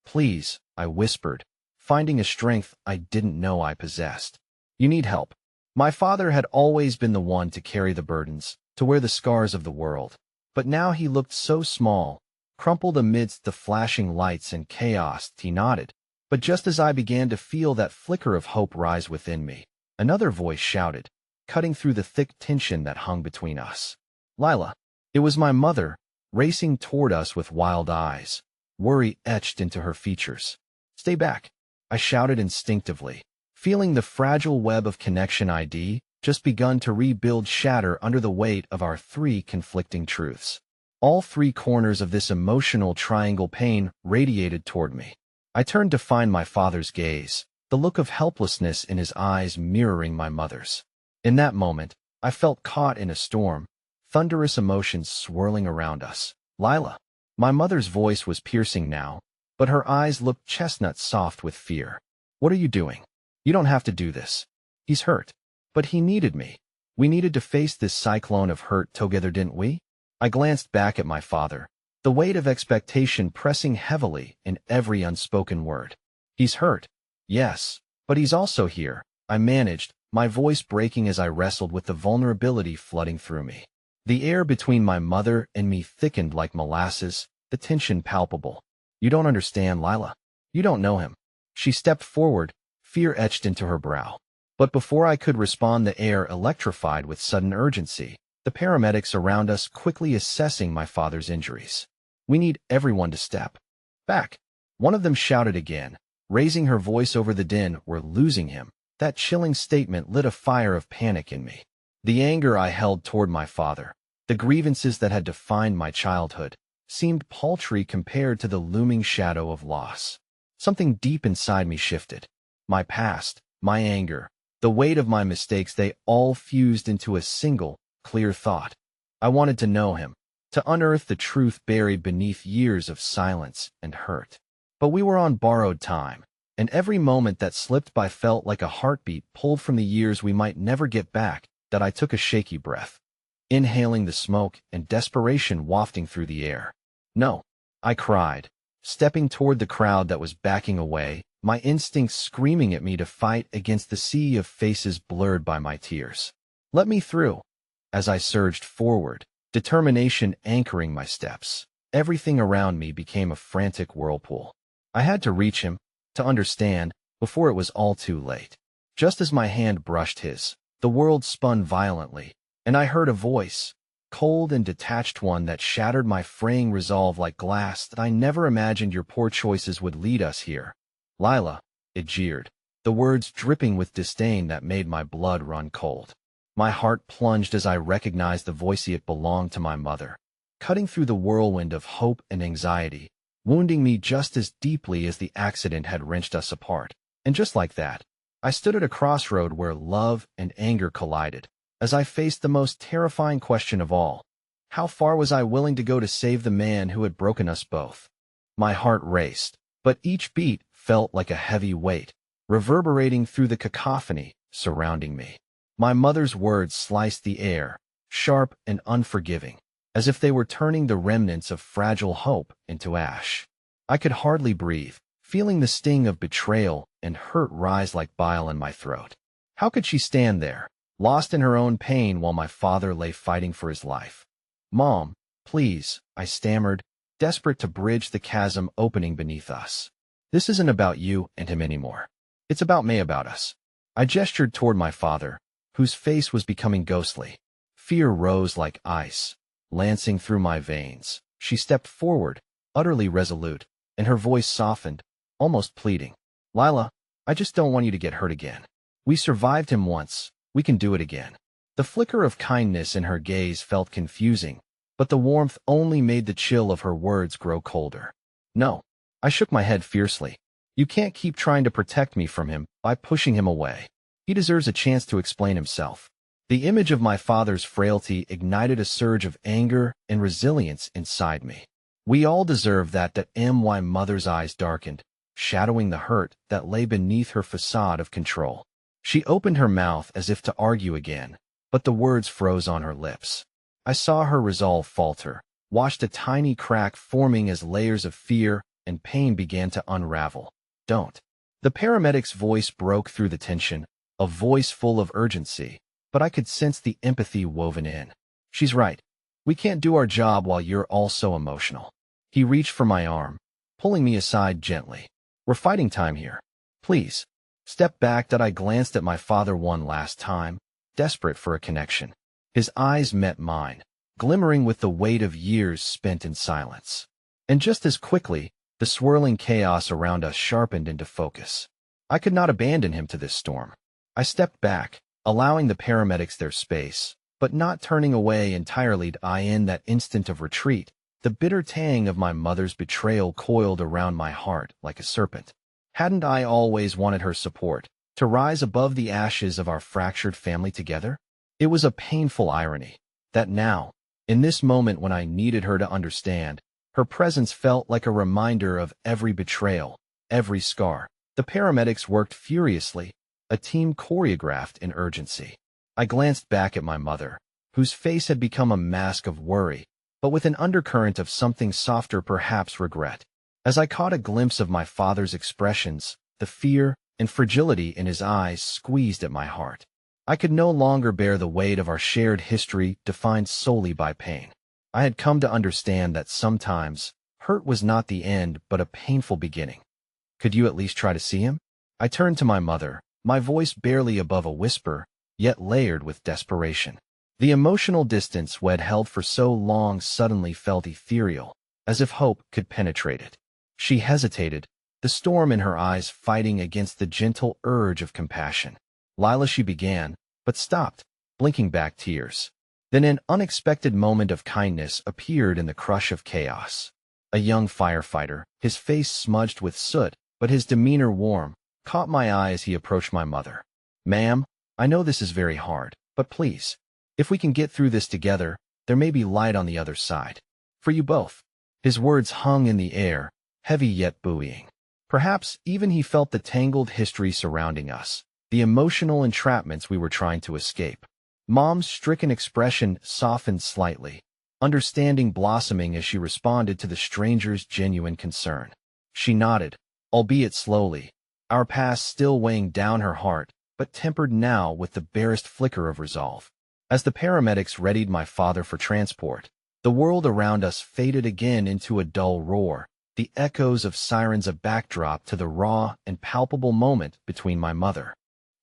Please, I whispered, finding a strength I didn't know I possessed. You need help. My father had always been the one to carry the burdens, to wear the scars of the world. But now he looked so small, crumpled amidst the flashing lights and chaos. He nodded. But just as I began to feel that flicker of hope rise within me, another voice shouted, cutting through the thick tension that hung between us. Lila. It was my mother, racing toward us with wild eyes, worry etched into her features. Stay back, I shouted instinctively, feeling the fragile web of connection I'd just begun to rebuild shatter under the weight of our three conflicting truths. All three corners of this emotional triangle pain radiated toward me. I turned to find my father's gaze, the look of helplessness in his eyes mirroring my mother's. In that moment, I felt caught in a storm, thunderous emotions swirling around us. Lila. My mother's voice was piercing now, but her eyes looked chestnut soft with fear. What are you doing? You don't have to do this. He's hurt. But he needed me. We needed to face this cyclone of hurt together, didn't we? I glanced back at my father, the weight of expectation pressing heavily in every unspoken word. He's hurt. Yes, but he's also here, I managed, my voice breaking as I wrestled with the vulnerability flooding through me. The air between my mother and me thickened like molasses, the tension palpable. You don't understand, Lila. You don't know him. She stepped forward, fear etched into her brow. But before I could respond, the air electrified with sudden urgency, the paramedics around us quickly assessing my father's injuries. We need everyone to step back. One of them shouted again, raising her voice over the din. We're losing him. That chilling statement lit a fire of panic in me. The anger I held toward my father, the grievances that had defined my childhood, seemed paltry compared to the looming shadow of loss. Something deep inside me shifted. My past, my anger, the weight of my mistakes, they all fused into a single, clear thought. I wanted to know him, to unearth the truth buried beneath years of silence and hurt. But we were on borrowed time, and every moment that slipped by felt like a heartbeat pulled from the years we might never get back. That I took a shaky breath, inhaling the smoke and desperation wafting through the air. No, I cried, stepping toward the crowd that was backing away, my instincts screaming at me to fight against the sea of faces blurred by my tears. Let me through. As I surged forward, determination anchoring my steps, everything around me became a frantic whirlpool. I had to reach him, to understand, before it was all too late. Just as my hand brushed his, the world spun violently, and I heard a voice, cold and detached, one that shattered my fraying resolve like glass. That I never imagined your poor choices would lead us here. Lila, it jeered, the words dripping with disdain that made my blood run cold. My heart plunged as I recognized the voice. It belonged to my mother, cutting through the whirlwind of hope and anxiety, wounding me just as deeply as the accident had wrenched us apart. And just like that, I stood at a crossroad where love and anger collided, as I faced the most terrifying question of all. How far was I willing to go to save the man who had broken us both? My heart raced, but each beat felt like a heavy weight, reverberating through the cacophony surrounding me. My mother's words sliced the air, sharp and unforgiving, as if they were turning the remnants of fragile hope into ash. I could hardly breathe, feeling the sting of betrayal and hurt rise like bile in my throat. How could she stand there, lost in her own pain while my father lay fighting for his life? Mom, please, I stammered, desperate to bridge the chasm opening beneath us. This isn't about you and him anymore. It's about me, about us. I gestured toward my father, whose face was becoming ghostly. Fear rose like ice, lancing through my veins. She stepped forward, utterly resolute, and her voice softened, almost pleading. Lila, I just don't want you to get hurt again. We survived him once. We can do it again. The flicker of kindness in her gaze felt confusing, but the warmth only made the chill of her words grow colder. No. I shook my head fiercely. You can't keep trying to protect me from him by pushing him away. He deserves a chance to explain himself. The image of my father's frailty ignited a surge of anger and resilience inside me. We all deserve that. My mother's eyes darkened, shadowing the hurt that lay beneath her facade of control. She opened her mouth as if to argue again, but the words froze on her lips. I saw her resolve falter, watched a tiny crack forming as layers of fear and pain began to unravel. Don't. The paramedic's voice broke through the tension, a voice full of urgency, but I could sense the empathy woven in. She's right. We can't do our job while you're all so emotional. He reached for my arm, pulling me aside gently. We're fighting time here. Please. Step back. I glanced at my father one last time, desperate for a connection. His eyes met mine, glimmering with the weight of years spent in silence. And just as quickly, the swirling chaos around us sharpened into focus. I could not abandon him to this storm. I stepped back, allowing the paramedics their space, but not turning away entirely. In that instant of retreat, the bitter tang of my mother's betrayal coiled around my heart like a serpent. Hadn't I always wanted her support, to rise above the ashes of our fractured family together? It was a painful irony, that now, in this moment when I needed her to understand, her presence felt like a reminder of every betrayal, every scar. The paramedics worked furiously, a team choreographed in urgency. I glanced back at my mother, whose face had become a mask of worry, but with an undercurrent of something softer, perhaps regret. As I caught a glimpse of my father's expressions, the fear and fragility in his eyes squeezed at my heart. I could no longer bear the weight of our shared history defined solely by pain. I had come to understand that sometimes, hurt was not the end but a painful beginning. Could you at least try to see him? I turned to my mother, my voice barely above a whisper, yet layered with desperation. The emotional distance we had held for so long suddenly felt ethereal, as if hope could penetrate it. She hesitated, the storm in her eyes fighting against the gentle urge of compassion. Lila, she began, but stopped, blinking back tears. Then an unexpected moment of kindness appeared in the crush of chaos. A young firefighter, his face smudged with soot, but his demeanor warm, caught my eye as he approached my mother. Ma'am, I know this is very hard, but please, if we can get through this together, there may be light on the other side. For you both. His words hung in the air, heavy yet buoying. Perhaps even he felt the tangled history surrounding us, the emotional entrapments we were trying to escape. Mom's stricken expression softened slightly, understanding blossoming as she responded to the stranger's genuine concern. She nodded, albeit slowly, our past still weighing down her heart, but tempered now with the barest flicker of resolve. As the paramedics readied my father for transport, the world around us faded again into a dull roar, the echoes of sirens a backdrop to the raw and palpable moment between my mother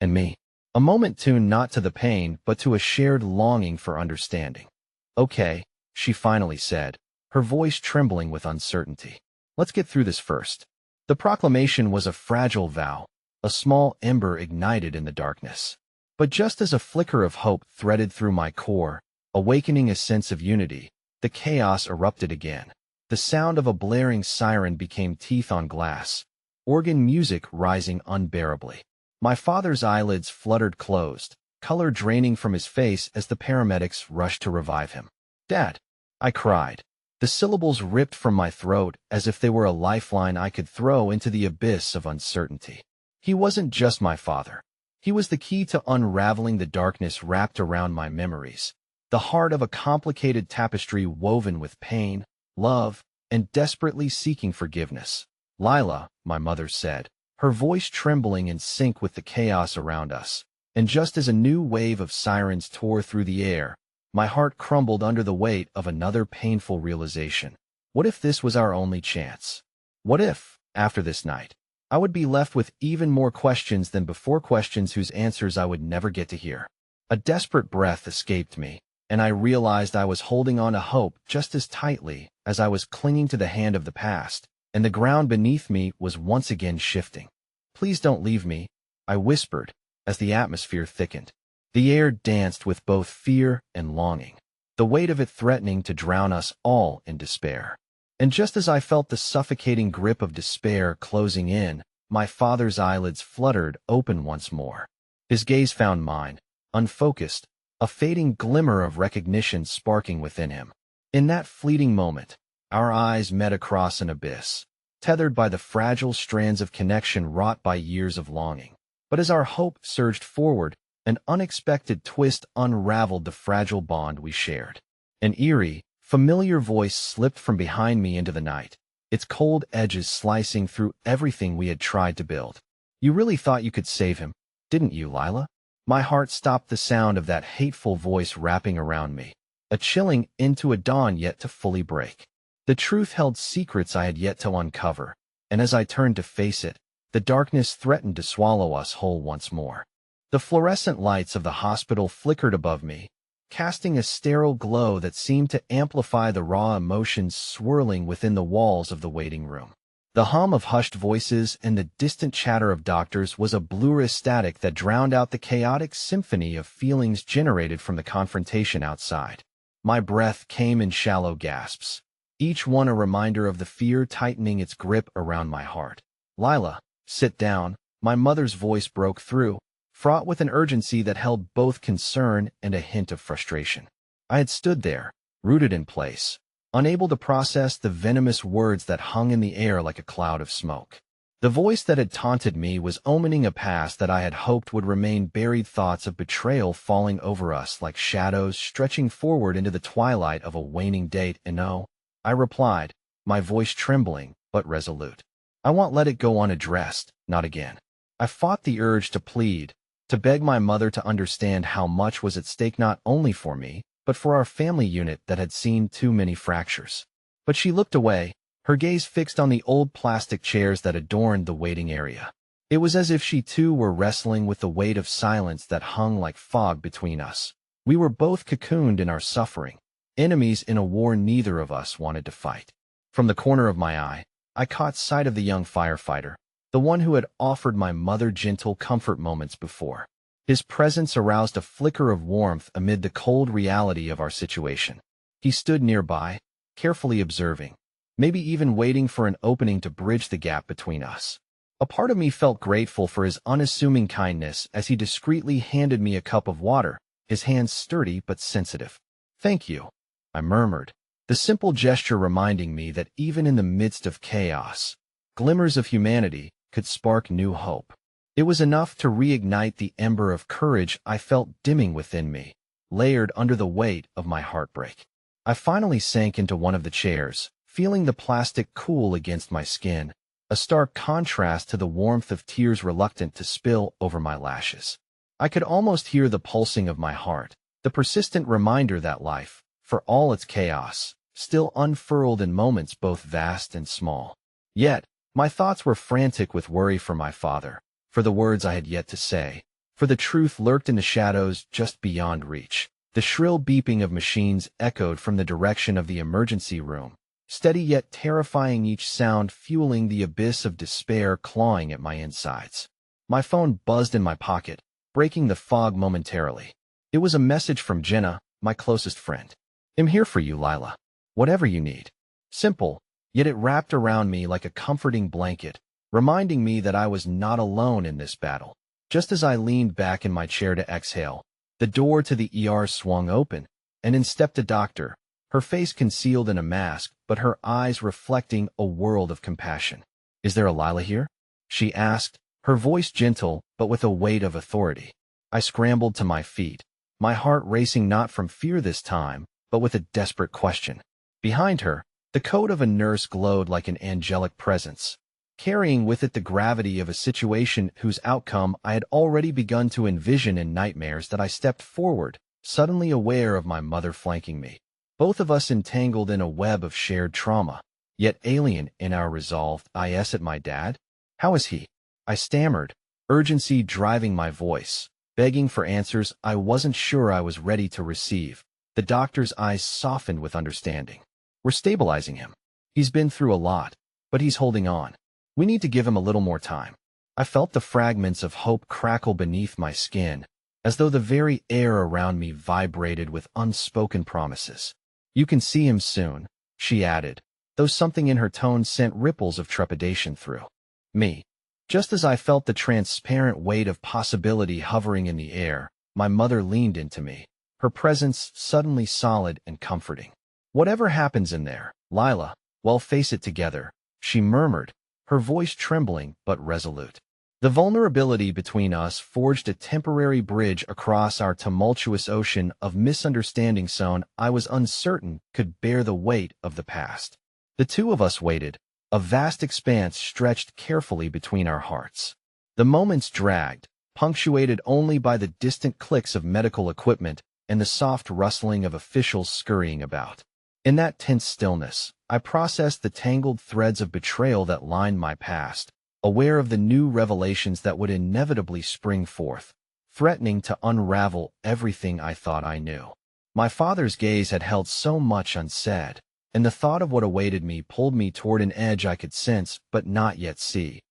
and me. A moment tuned not to the pain but to a shared longing for understanding. Okay, she finally said, her voice trembling with uncertainty. Let's get through this first. The proclamation was a fragile vow, a small ember ignited in the darkness. But just as a flicker of hope threaded through my core, awakening a sense of unity, the chaos erupted again. The sound of a blaring siren became teeth on glass, organ music rising unbearably. My father's eyelids fluttered closed, color draining from his face as the paramedics rushed to revive him. Dad! I cried. The syllables ripped from my throat as if they were a lifeline I could throw into the abyss of uncertainty. He wasn't just my father. He was the key to unraveling the darkness wrapped around my memories, the heart of a complicated tapestry woven with pain, love, and desperately seeking forgiveness. Lila, my mother said, her voice trembling in sync with the chaos around us, and just as a new wave of sirens tore through the air, my heart crumbled under the weight of another painful realization. What if this was our only chance? What if, after this night, I would be left with even more questions than before, questions whose answers I would never get to hear? A desperate breath escaped me, and I realized I was holding on to hope just as tightly as I was clinging to the hand of the past, and the ground beneath me was once again shifting. Please don't leave me, I whispered, as the atmosphere thickened. The air danced with both fear and longing, the weight of it threatening to drown us all in despair. And just as I felt the suffocating grip of despair closing in, my father's eyelids fluttered open once more. His gaze found mine, unfocused, a fading glimmer of recognition sparking within him. In that fleeting moment, our eyes met across an abyss, tethered by the fragile strands of connection wrought by years of longing. But as our hope surged forward, an unexpected twist unraveled the fragile bond we shared. An eerie, familiar voice slipped from behind me into the night, its cold edges slicing through everything we had tried to build. "You really thought you could save him, didn't you, Lila?" My heart stopped the sound of that hateful voice wrapping around me, a chilling into a dawn yet to fully break. The truth held secrets I had yet to uncover, and as I turned to face it, the darkness threatened to swallow us whole once more. The fluorescent lights of the hospital flickered above me, casting a sterile glow that seemed to amplify the raw emotions swirling within the walls of the waiting room. The hum of hushed voices and the distant chatter of doctors was a blurry static that drowned out the chaotic symphony of feelings generated from the confrontation outside. My breath came in shallow gasps, each one a reminder of the fear tightening its grip around my heart. "Lila, sit down," my mother's voice broke through, fraught with an urgency that held both concern and a hint of frustration. I had stood there, rooted in place, unable to process the venomous words that hung in the air like a cloud of smoke. The voice that had taunted me was omening a past that I had hoped would remain buried, thoughts of betrayal falling over us like shadows stretching forward into the twilight of a waning date. "And no," I replied, my voice trembling but resolute. "I won't let it go unaddressed, not again." I fought the urge to plead, to beg my mother to understand how much was at stake not only for me, but for our family unit that had seen too many fractures. But she looked away, her gaze fixed on the old plastic chairs that adorned the waiting area. It was as if she too were wrestling with the weight of silence that hung like fog between us. We were both cocooned in our suffering, enemies in a war neither of us wanted to fight. From the corner of my eye, I caught sight of the young firefighter, the one who had offered my mother gentle comfort moments before. His presence aroused a flicker of warmth amid the cold reality of our situation. He stood nearby, carefully observing, maybe even waiting for an opening to bridge the gap between us. A part of me felt grateful for his unassuming kindness as he discreetly handed me a cup of water, his hands sturdy but sensitive. "Thank you," I murmured, the simple gesture reminding me that even in the midst of chaos, glimmers of humanity could spark new hope. It was enough to reignite the ember of courage I felt dimming within me, layered under the weight of my heartbreak. I finally sank into one of the chairs, feeling the plastic cool against my skin, a stark contrast to the warmth of tears reluctant to spill over my lashes. I could almost hear the pulsing of my heart, the persistent reminder that life, for all its chaos, still unfurled in moments both vast and small. Yet, my thoughts were frantic with worry for my father, for the words I had yet to say, for the truth lurked in the shadows just beyond reach. The shrill beeping of machines echoed from the direction of the emergency room, steady yet terrifying, each sound fueling the abyss of despair clawing at my insides. My phone buzzed in my pocket, breaking the fog momentarily. It was a message from Jenna, my closest friend. "I'm here for you, Lila. Whatever you need." Simple, yet it wrapped around me like a comforting blanket, reminding me that I was not alone in this battle. Just as I leaned back in my chair to exhale, the door to the ER swung open, and in stepped a doctor, her face concealed in a mask, but her eyes reflecting a world of compassion. "Is there a Lila here?" she asked, her voice gentle but with a weight of authority. I scrambled to my feet, my heart racing not from fear this time, but with a desperate question. Behind her, the coat of a nurse glowed like an angelic presence, carrying with it the gravity of a situation whose outcome I had already begun to envision in nightmares. That I stepped forward, suddenly aware of my mother flanking me, both of us entangled in a web of shared trauma, yet alien in our resolve. "I at my dad? How is he?" I stammered, urgency driving my voice, begging for answers I wasn't sure I was ready to receive. The doctor's eyes softened with understanding. "We're stabilizing him. He's been through a lot, but he's holding on. We need to give him a little more time." I felt the fragments of hope crackle beneath my skin, as though the very air around me vibrated with unspoken promises. "You can see him soon," she added, though something in her tone sent ripples of trepidation through me. Just as I felt the transparent weight of possibility hovering in the air, my mother leaned into me, her presence suddenly solid and comforting. "Whatever happens in there, Lila, we'll face it together," she murmured, her voice trembling but resolute. The vulnerability between us forged a temporary bridge across our tumultuous ocean of misunderstanding zone I was uncertain could bear the weight of the past. The two of us waited, a vast expanse stretched carefully between our hearts. The moments dragged, punctuated only by the distant clicks of medical equipment and the soft rustling of officials scurrying about. In that tense stillness, I processed the tangled threads of betrayal that lined my past, aware of the new revelations that would inevitably spring forth, threatening to unravel everything I thought I knew. My father's gaze had held so much unsaid, and the thought of what awaited me pulled me toward an edge I could sense but not yet see.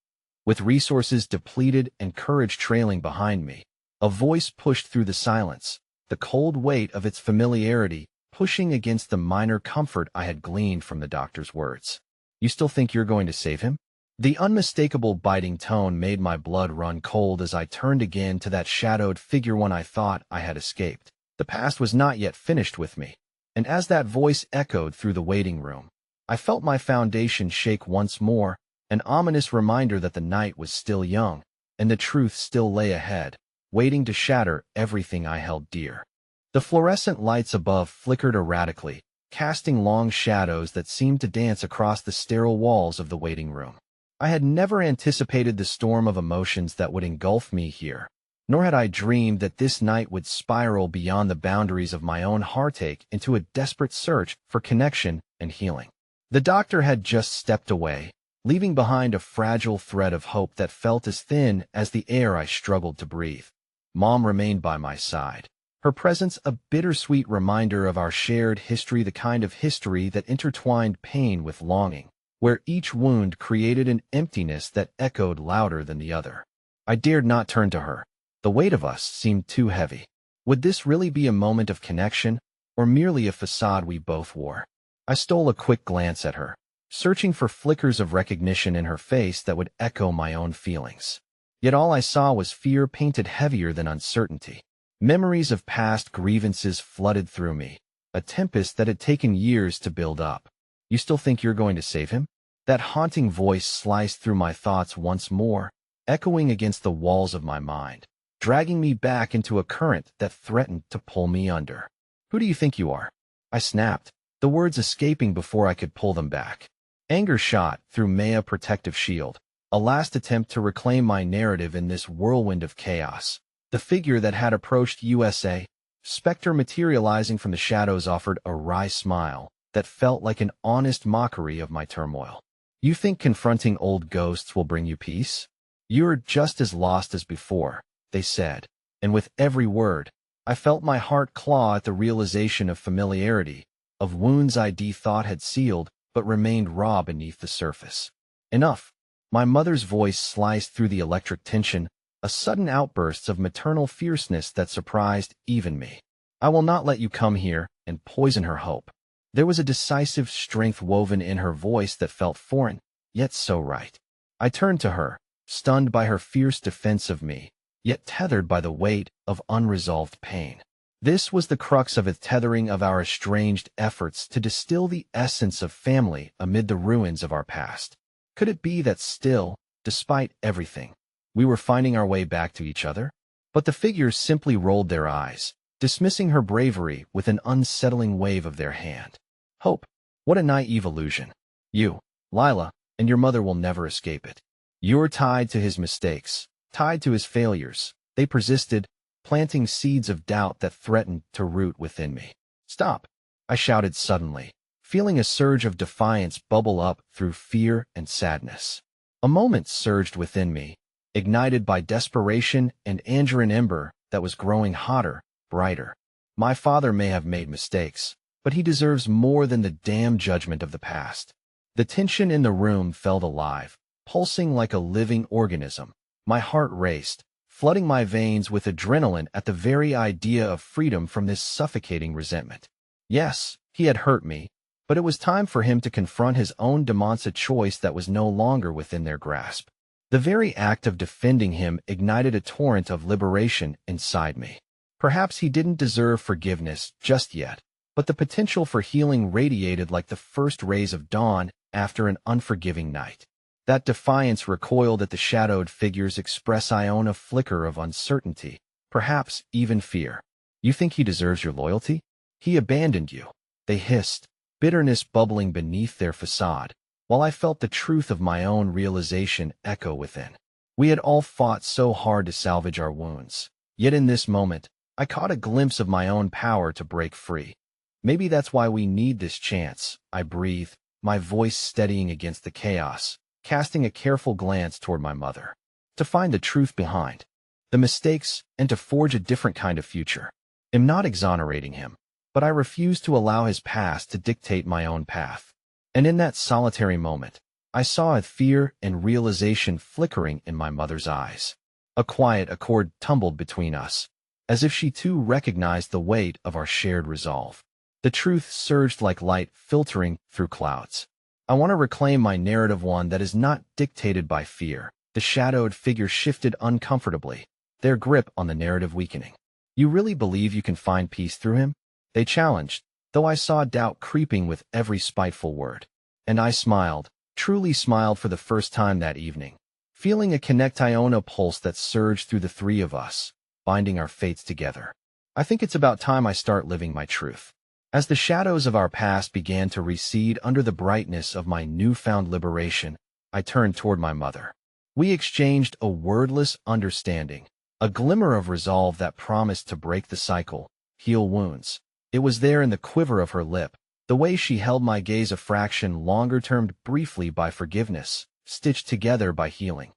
With resources depleted and courage trailing behind me, a voice pushed through the silence, the cold weight of its familiarity pushing against the minor comfort I had gleaned from the doctor's words. "You still think you're going to save him?" The unmistakable biting tone made my blood run cold as I turned again to that shadowed figure when I thought I had escaped. The past was not yet finished with me, and as that voice echoed through the waiting room, I felt my foundation shake once more, an ominous reminder that the night was still young, and the truth still lay ahead, waiting to shatter everything I held dear. The fluorescent lights above flickered erratically, casting long shadows that seemed to dance across the sterile walls of the waiting room. I had never anticipated the storm of emotions that would engulf me here, nor had I dreamed that this night would spiral beyond the boundaries of my own heartache into a desperate search for connection and healing. The doctor had just stepped away, leaving behind a fragile thread of hope that felt as thin as the air I struggled to breathe. Mom remained by my side, her presence a bittersweet reminder of our shared history, the kind of history that intertwined pain with longing, where each wound created an emptiness that echoed louder than the other. I dared not turn to her. The weight of us seemed too heavy. Would this really be a moment of connection, or merely a facade we both wore? I stole a quick glance at her, searching for flickers of recognition in her face that would echo my own feelings. Yet all I saw was fear painted heavier than uncertainty. Memories of past grievances flooded through me, a tempest that had taken years to build up. "You still think you're going to save him?" That haunting voice sliced through my thoughts once more, echoing against the walls of my mind, dragging me back into a current that threatened to pull me under. "Who do you think you are?" I snapped, the words escaping before I could pull them back. Anger shot through Maya's protective shield, a last attempt to reclaim my narrative in this whirlwind of chaos. The figure that had approached USA, Spectre materializing from the shadows, offered a wry smile that felt like an honest mockery of my turmoil. "You think confronting old ghosts will bring you peace? You're just as lost as before," they said, and with every word, I felt my heart claw at the realization of familiarity, of wounds I thought had sealed but remained raw beneath the surface. "Enough." My mother's voice sliced through the electric tension, a sudden outburst of maternal fierceness that surprised even me. "I will not let you come here and poison her hope." There was a decisive strength woven in her voice that felt foreign, yet so right. I turned to her, stunned by her fierce defense of me, yet tethered by the weight of unresolved pain. This was the crux of a tethering of our estranged efforts to distill the essence of family amid the ruins of our past. Could it be that still, despite everything, we were finding our way back to each other? But the figures simply rolled their eyes, dismissing her bravery with an unsettling wave of their hand. Hope. What a naive illusion. You, Lila, and your mother will never escape it. You're tied to his mistakes, tied to his failures. They persisted, planting seeds of doubt that threatened to root within me. "Stop," I shouted suddenly, feeling a surge of defiance bubble up through fear and sadness. A moment surged within me, ignited by desperation and anger, an ember that was growing hotter, brighter. My father may have made mistakes, but he deserves more than the damned judgment of the past. The tension in the room felt alive, pulsing like a living organism. My heart raced, flooding my veins with adrenaline at the very idea of freedom from this suffocating resentment. Yes, he had hurt me, but it was time for him to confront his own demons, a choice that was no longer within their grasp. The very act of defending him ignited a torrent of liberation inside me. Perhaps he didn't deserve forgiveness just yet, but the potential for healing radiated like the first rays of dawn after an unforgiving night. That defiance recoiled at the shadowed figure's express Iona flicker of uncertainty, perhaps even fear. You think he deserves your loyalty? He abandoned you, they hissed, bitterness bubbling beneath their facade, while I felt the truth of my own realization echo within. We had all fought so hard to salvage our wounds, yet in this moment, I caught a glimpse of my own power to break free. Maybe that's why we need this chance, I breathed, my voice steadying against the chaos, casting a careful glance toward my mother. To find the truth behind the mistakes and to forge a different kind of future. I'm not exonerating him, but I refuse to allow his past to dictate my own path. And in that solitary moment, I saw a fear and realization flickering in my mother's eyes. A quiet accord tumbled between us, as if she too recognized the weight of our shared resolve. The truth surged like light filtering through clouds. I want to reclaim my narrative, one that is not dictated by fear. The shadowed figure shifted uncomfortably, their grip on the narrative weakening. You really believe you can find peace through him? They challenged, though I saw doubt creeping with every spiteful word. And I smiled, truly smiled for the first time that evening, feeling a connect-Iona pulse that surged through the three of us, binding our fates together. I think it's about time I start living my truth. As the shadows of our past began to recede under the brightness of my newfound liberation, I turned toward my mother. We exchanged a wordless understanding, a glimmer of resolve that promised to break the cycle, heal wounds. It was there in the quiver of her lip, the way she held my gaze, a fraction longer, termed briefly by forgiveness, stitched together by healing.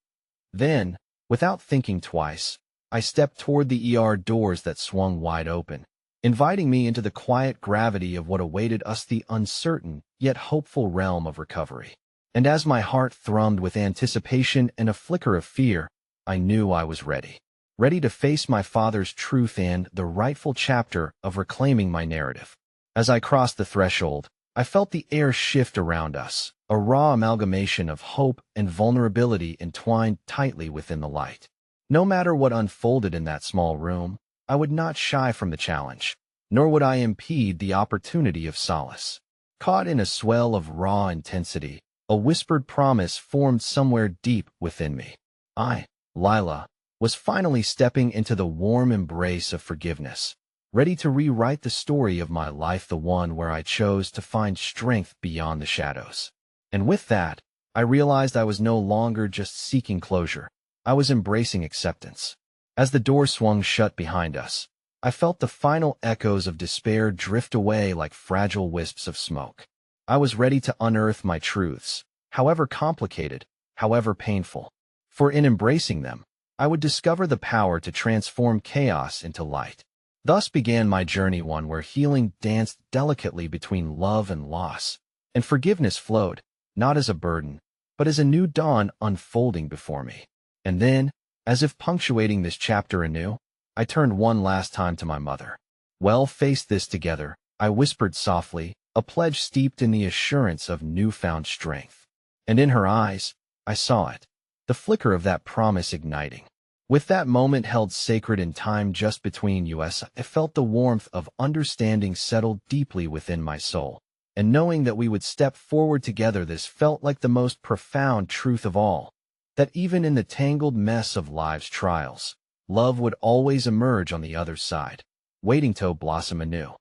Then, without thinking twice, I stepped toward the ER doors that swung wide open, inviting me into the quiet gravity of what awaited us, the uncertain yet hopeful realm of recovery. And as my heart thrummed with anticipation and a flicker of fear, I knew I was ready. Ready to face my father's truth and the rightful chapter of reclaiming my narrative. As I crossed the threshold, I felt the air shift around us, a raw amalgamation of hope and vulnerability entwined tightly within the light. No matter what unfolded in that small room, I would not shy from the challenge, nor would I impede the opportunity of solace. Caught in a swell of raw intensity, a whispered promise formed somewhere deep within me. I, Lila, was finally stepping into the warm embrace of forgiveness, ready to rewrite the story of my life, the one where I chose to find strength beyond the shadows. And with that, I realized I was no longer just seeking closure. I was embracing acceptance. As the door swung shut behind us, I felt the final echoes of despair drift away like fragile wisps of smoke. I was ready to unearth my truths, however complicated, however painful. For in embracing them, I would discover the power to transform chaos into light. Thus began my journey, one where healing danced delicately between love and loss, and forgiveness flowed, not as a burden, but as a new dawn unfolding before me. And then, as if punctuating this chapter anew, I turned one last time to my mother. "Well, face this together," I whispered softly, a pledge steeped in the assurance of newfound strength. And in her eyes, I saw it, the flicker of that promise igniting. With that moment held sacred in time just between us, I felt the warmth of understanding settle deeply within my soul. And knowing that we would step forward together, this felt like the most profound truth of all, that even in the tangled mess of life's trials, love would always emerge on the other side, waiting to blossom anew.